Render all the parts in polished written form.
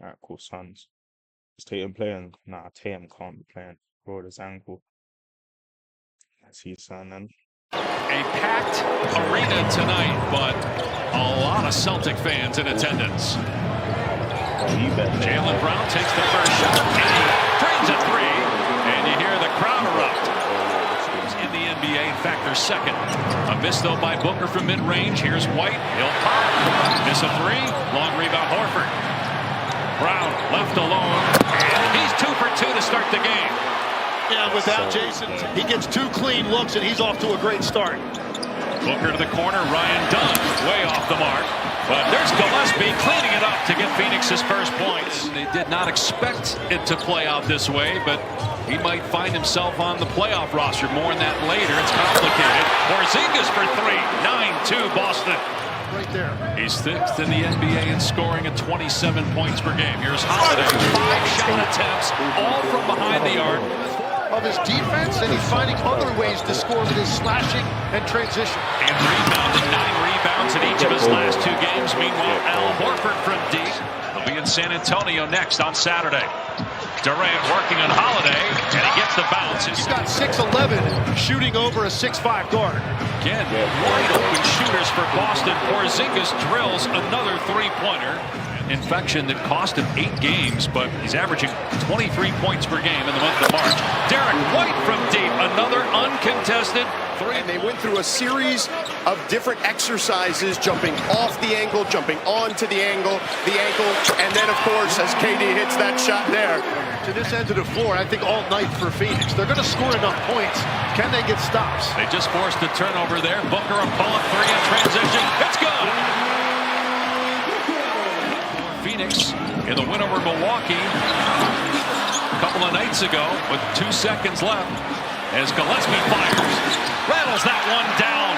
Alright, cool, Suns. Is Tatum playing? Nah, Tatum can't be playing. Bro, his ankle. Let's see, son, then. A packed arena tonight, but a lot of Celtic fans in attendance. Oh, you bet. Jaylen Brown takes the first shot, and he drains a three, and you hear the crowd erupt. In the NBA, in fact, they're second. A miss, though, by Booker from mid-range. Here's White. He'll pop. Miss a three. Long rebound, Horford. Brown left alone, and he's 2 for 2 to start the game. Yeah, without Jason, he gets 2 clean looks, and he's off to a great start. Booker to the corner, Ryan Dunn, way off the mark. But there's Gillespie cleaning it up to get Phoenix his first points. They did not expect it to play out this way, but he might find himself on the playoff roster. More on that later. It's complicated. Porzingis for 3, 9-2 Boston. Right there. He's 6th in the NBA in scoring at 27 points per game. Here's Holiday, 5 shot attempts, all from behind the arc. Of his defense, and he's finding other ways to score with his slashing and transition. And rebounded, 9 rebounds in each of his last 2 games. Meanwhile, Al Horford from deep. He'll be in San Antonio next on Saturday. Durant working on Holiday, and he gets the bounce. He's got 6'11", shooting over a 6'5" guard. Again, wide open shooters for Boston. Porzingis drills another 3-pointer. Infection that cost him 8 games, but he's averaging 23 points per game in the month of March. Derek White from deep, another uncontested 3. And they went through a series of different exercises, jumping off the ankle, jumping onto the ankle, and then, of course, as KD hits that shot there. To this end of the floor, I think all night for Phoenix. They're going to score enough points. Can they get stops? They just forced a turnover there. Booker a pull-up 3 in transition. It's good! Phoenix in the win over Milwaukee a couple of nights ago with 2 seconds left as Gillespie fires. Rattles that one down.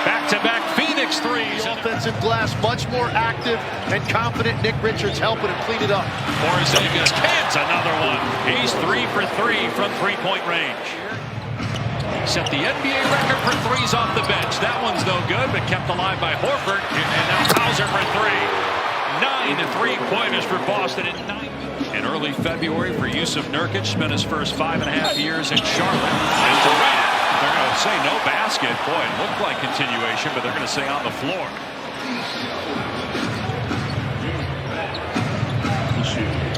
Back-to-back Phoenix threes. Offensive glass much more active and confident. Nick Richards helping him clean it up. Porzingis cans another one. He's 3 for 3 from 3-point range. Set the NBA record for threes off the bench. That one's no good, but kept alive by Horford. And now Hauser for 3. 9 3-pointers for Boston in 9. In early February for Yusuf Nurkic, spent his first 5.5 years in Charlotte. And Durant, they're going to say no basket. Boy, it looked like continuation, but they're going to say on the floor.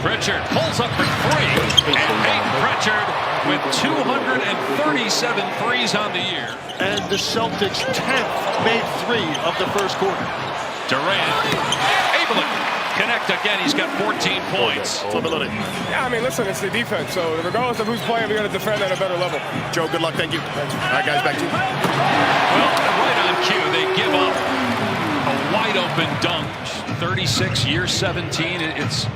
Pritchard pulls up for 3, and Peyton Pritchard with 237 threes on the year. And the Celtics 10th made 3 of the first quarter. Durant able to connect again. He's got 14 points. Yeah, I mean, listen, it's the defense. So regardless of who's playing, we got to defend at a better level. Joe, good luck. Thank you. All right, guys, back to you. Well, right on cue, they give up a wide-open dunk. 36, year 17. It's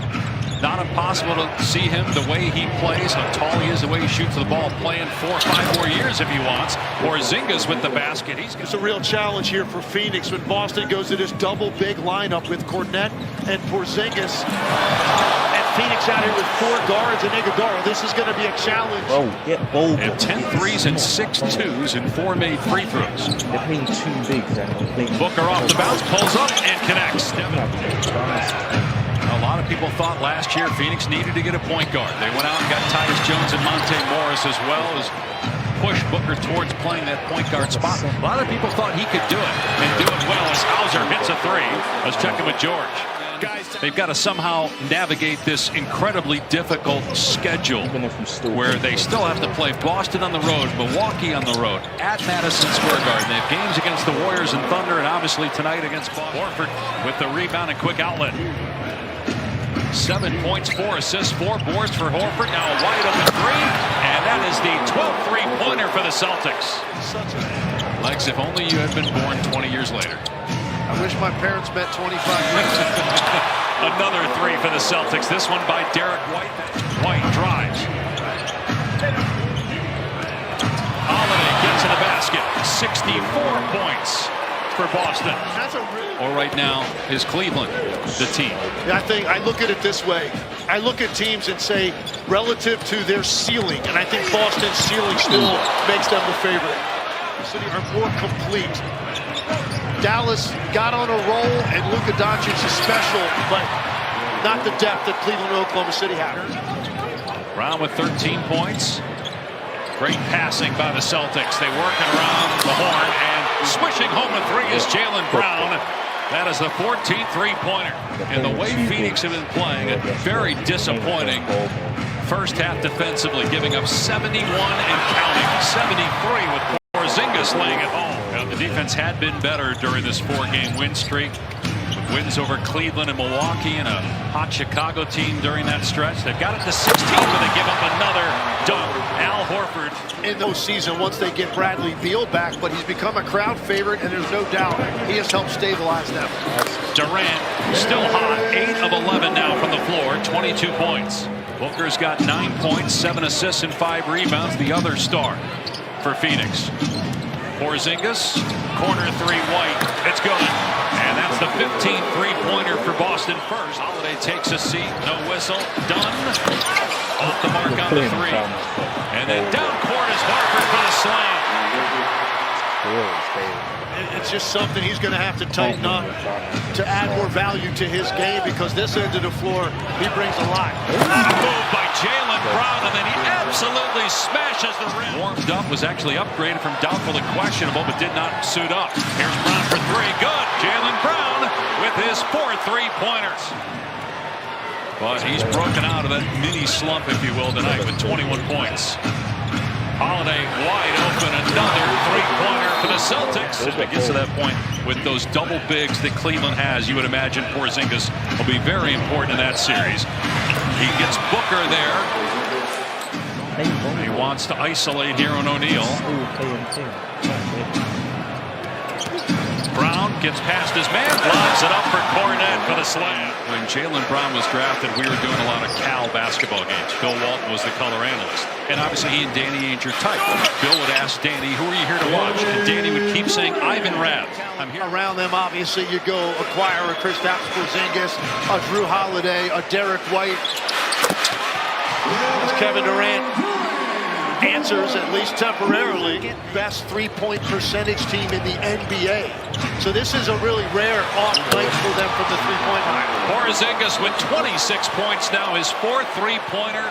not impossible to see him the way he plays, how tall he is, the way he shoots the ball, playing 4 or 5 more years if he wants. Porzingis with the basket. It's a real challenge here for Phoenix when Boston goes to this double big lineup with Cornette and Porzingis. And Phoenix out here with 4 guards and Iguodala. This is going to be a challenge. Bro, get bold. They have 10 threes and 6 twos and 4 made free throws. They're playing 2 bigs and they're playing. Booker off the bounce, pulls up and connects. A lot of people thought last year Phoenix needed to get a point guard. They went out and got Tyus Jones and Monte Morris as well as push Booker towards playing that point guard spot. A lot of people thought he could do it and do it well as Hauser hits a 3. Let's check in with George. They've got to somehow navigate this incredibly difficult schedule where they still have to play Boston on the road, Milwaukee on the road, at Madison Square Garden. They have games against the Warriors and Thunder, and obviously tonight against Horford with the rebound and quick outlet. 7 points, 4 assists, 4 boards for Horford. Now a wide open 3, and that is the 12th 3-pointer for the Celtics. Lex, if only you had been born 20 years later. I wish my parents met 25 years. Another 3 for the Celtics. This one by Derek White. White drives. Holiday gets in the basket. 64 points for Boston. Or right now is Cleveland the team. I look at it this way. I look at teams and say relative to their ceiling, and I think Boston's ceiling still makes them the favorite. The City are more complete. Dallas got on a roll, and Luka Doncic is special, but not the depth that Cleveland and Oklahoma City have. Brown with 13 points. Great passing by the Celtics. They working around the horn, and swishing home a three is Jaylen Brown. That is the 14th three-pointer. And the way Phoenix have been playing, very disappointing first half defensively, giving up 71 and counting, 73 with Porzingis laying it home. Now, the defense had been better during this 4-game win streak, with wins over Cleveland and Milwaukee and a hot Chicago team during that stretch. They've got it to 16, but they give up another dunk. Al Horford in those season once they get Bradley Beal back, but he's become a crowd favorite, and there's no doubt he has helped stabilize them. Durant still hot, 8 of 11 now from the floor, 22 points. Booker's got 9 points, 7 assists, and 5 rebounds, the other star for Phoenix. Porzingis, corner three, White. It's good. And that's the 15th three-pointer for Boston first. Holiday takes a seat, no whistle, done. Off the mark on the three. And then down court is Horford for the slam. It's just something he's going to have to tighten up to add more value to his game, because this end of the floor, he brings a lot. Move by Jaylen Brown, and then he absolutely smashes the rim. Warmed up, was actually upgraded from doubtful to questionable, but did not suit up. Here's Brown for three. Good. Jaylen Brown with his 4 three-pointers. But he's broken out of that mini slump, if you will, tonight with 21 points. Holiday wide open, another three-pointer for the Celtics. If it gets to that point with those double bigs that Cleveland has, you would imagine Porzingis will be very important in that series. He gets Booker there. He wants to isolate here on O'Neal. Brown gets past his man, lobs it up for Cornette for the slam. When Jaylen Brown was drafted, we were doing a lot of Cal basketball games. Bill Walton was the color analyst. And obviously he and Danny ain't your type. Bill would ask Danny, who are you here to watch? And Danny would keep saying, Ivan Rabb. I'm here. Around them, obviously, you go acquire a Kristaps Porzingis, a Drew Holiday, a Derek White. As Kevin Durant answers, at least temporarily, best three-point percentage team in the NBA. So this is a really rare off night for them from the three-point line. Porzingis with 26 points now, his 4th three-pointer.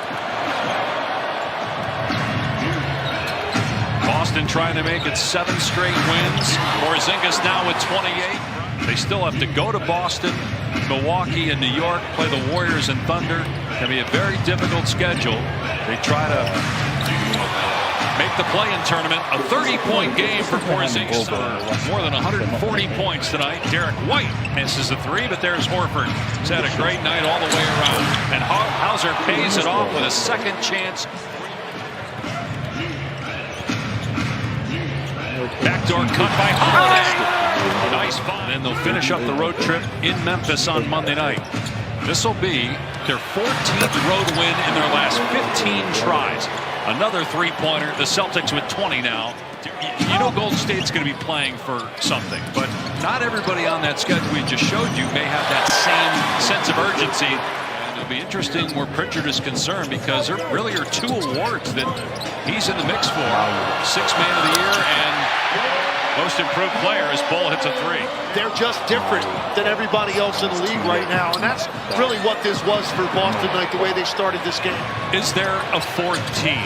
Boston trying to make it 7 straight wins. Porzingis now with 28. They still have to go to Boston, Milwaukee, and New York, play the Warriors and Thunder. It's going to be a very difficult schedule. They try to make the play-in tournament a 30-point game for Porzingis for more than 140 points tonight. Derek White misses the three, but there's Horford. He's had a great night all the way around. And Hauser pays it off with a second chance. Backdoor cut by Holiday. Nice find. And they'll finish up the road trip in Memphis on Monday night. This will be their 14th road win in their last 15 tries. Another three-pointer. The Celtics with 20 now. You know Golden State's going to be playing for something, but not everybody on that schedule we just showed you may have that same sense of urgency. And it'll be interesting where Pritchard is concerned, because there really are 2 awards that he's in the mix for. 6th Man of the Year and Most Improved Player as Bull hits a three. They're just different than everybody else in the league right now, and that's really what this was for Boston tonight, the way they started this game. Is there a 4th team?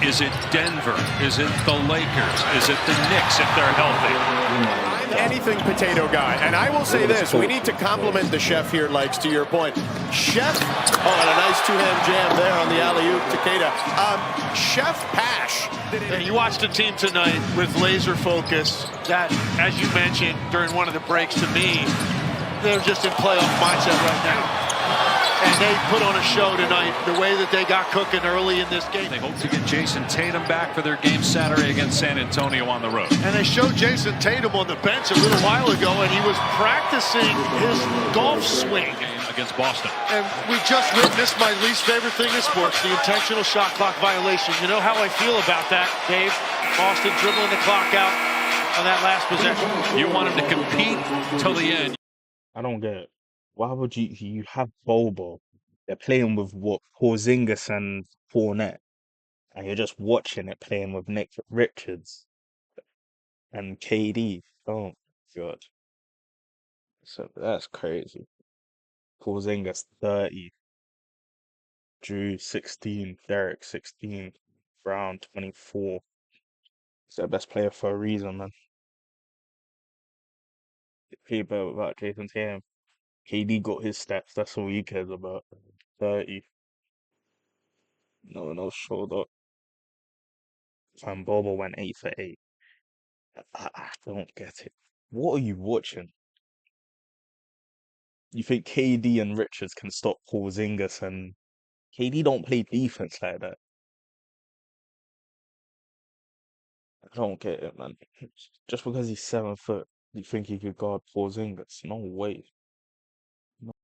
Is it Denver? Is it the Lakers? Is it the Knicks if they're healthy? I'm anything potato guy, and I will say this: we need to compliment the chef here, Likes, to your point. Chef, and a nice two-hand jam there on the alley-oop to Keita. Chef Pash. And you watched the team tonight with laser focus that, as you mentioned during one of the breaks to me, they're just in playoff mindset right now. And they put on a show tonight, the way that they got cooking early in this game. They hope to get Jason Tatum back for their game Saturday against San Antonio on the road. And they showed Jason Tatum on the bench a little while ago, and he was practicing his golf swing against Boston. And we just witnessed my least favorite thing in sports, the intentional shot clock violation. You know how I feel about that, Dave? Boston dribbling the clock out on that last possession. You want him to compete till the end. I don't get it. Why would you have Bobo? They're playing with what Porzingis and Fournette, and you're just watching it playing with Nick Richards and KD. Oh God, so that's crazy. Porzingis 30, Drew 16, Derek 16, Brown 24. He's their best player for a reason, man. People about Jason Tatum. KD got his stats. That's all he cares about. 30. No one else showed up. Van Boba went 8 for 8. I don't get it. What are you watching? You think KD and Richards can stop Porzingis, and KD don't play defense like that. I don't get it, man. Just because he's 7 foot, you think he could guard Porzingis? No way.